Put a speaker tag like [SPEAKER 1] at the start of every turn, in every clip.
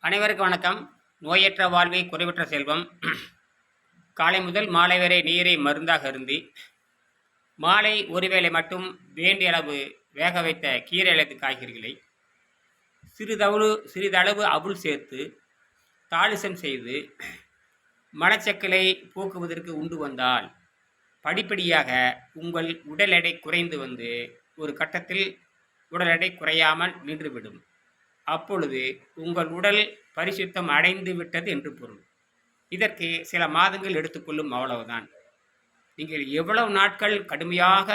[SPEAKER 1] அனைவருக்கும் வணக்கம். நோயற்ற வாழ்வே குறைவற்ற செல்வம். காலை முதல் மாலை வரை நீரை மருந்தாக அருந்தி, மாலை ஒருவேளை மட்டும் வேண்டிய அளவு வேக வைத்த கீரை அல்லது காய்கறிகளை சிறிதளவு அவுள் சேர்த்து தாளிசம் செய்து மலச்சிக்கலை போக்குவதற்கு உண்டு வந்தால் படிப்படியாக உங்கள் உடல் எடை குறைந்து வந்து ஒரு கட்டத்தில் உடல் எடை குறையாமல் நின்றுவிடும். அப்பொழுது உங்கள் உடல் பரிசுத்தம் அடைந்து விட்டது என்று பொருள். இதற்கு சில மாதங்கள் எடுத்துக்கொள்ளும், அவ்வளவுதான். நீங்கள் எவ்வளவு நாட்கள் கடுமையாக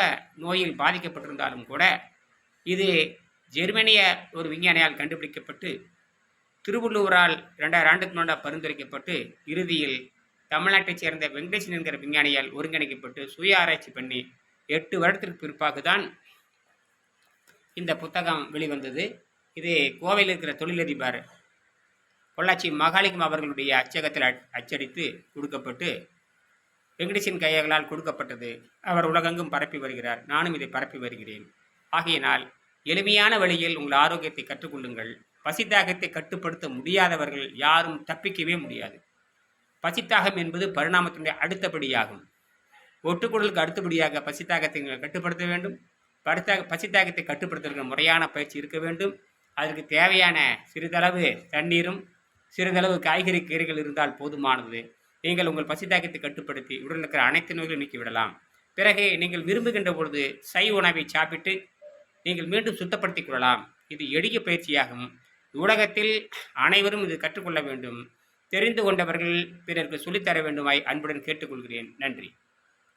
[SPEAKER 1] நோயில் பாதிக்கப்பட்டிருந்தாலும் கூட இது ஜெர்மனிய ஒரு விஞ்ஞானியால் கண்டுபிடிக்கப்பட்டு திருவள்ளுவரால் 2000 ஆண்டுக்கு முன்னாடி பரிந்துரைக்கப்பட்டு இறுதியில் தமிழ்நாட்டைச் சேர்ந்த வெங்கடேசன் என்கிற விஞ்ஞானியால் ஒருங்கிணைக்கப்பட்டு சுய ஆராய்ச்சி பண்ணி 8 வருடத்திற்கு பிற்பாக தான் இந்த புத்தகம் வெளிவந்தது. இது கோவையில் இருக்கிற தொழிலதிபர் பொள்ளாச்சி மகாலிங்கம் அவர்களுடைய அச்சகத்தில் அச்சடித்து கொடுக்கப்பட்டு வெங்கடேசன் கையகளால் கொடுக்கப்பட்டது. அவர் உலகெங்கும் பரப்பி வருகிறார். நானும் இதை பரப்பி வருகிறேன். ஆகையினால் எளிமையான வழியில் உங்கள் ஆரோக்கியத்தை கற்றுக்கொள்ளுங்கள். பசித்தாகத்தை கட்டுப்படுத்த முடியாதவர்கள் யாரும் தப்பிக்கவே முடியாது. பசித்தாகம் என்பது பரிணாமத்தினுடைய அடுத்தபடியாகும். ஒட்டுக்குடலுக்கு அடுத்தபடியாக பசித்தாகத்தை கட்டுப்படுத்த வேண்டும். பசித்தாகத்தை கட்டுப்படுத்துவதற்கு முறையான பயிற்சி இருக்க வேண்டும். அதற்கு தேவையான சிறிதளவு தண்ணீரும் சிறிதளவு கீரைகள் இருந்தால் போதுமானது. நீங்கள் உங்கள் பசித்தாகத்தை கட்டுப்படுத்தி உடலில் இருக்கிற அனைத்து நோய்களும் நீக்கிவிடலாம். பிறகு நீங்கள் விரும்புகின்ற பொழுது சைவ உணவை சாப்பிட்டு நீங்கள் மீண்டும் சுத்தப்படுத்திக் கொள்ளலாம். இது எளிய பயிற்சியாகும். உலகத்தில் அனைவரும் இது கற்றுக்கொள்ள வேண்டும். தெரிந்து கொண்டவர்கள் பிறருக்கு சொல்லித்தர வேண்டுமாய் அன்புடன் கேட்டுக்கொள்கிறேன். நன்றி.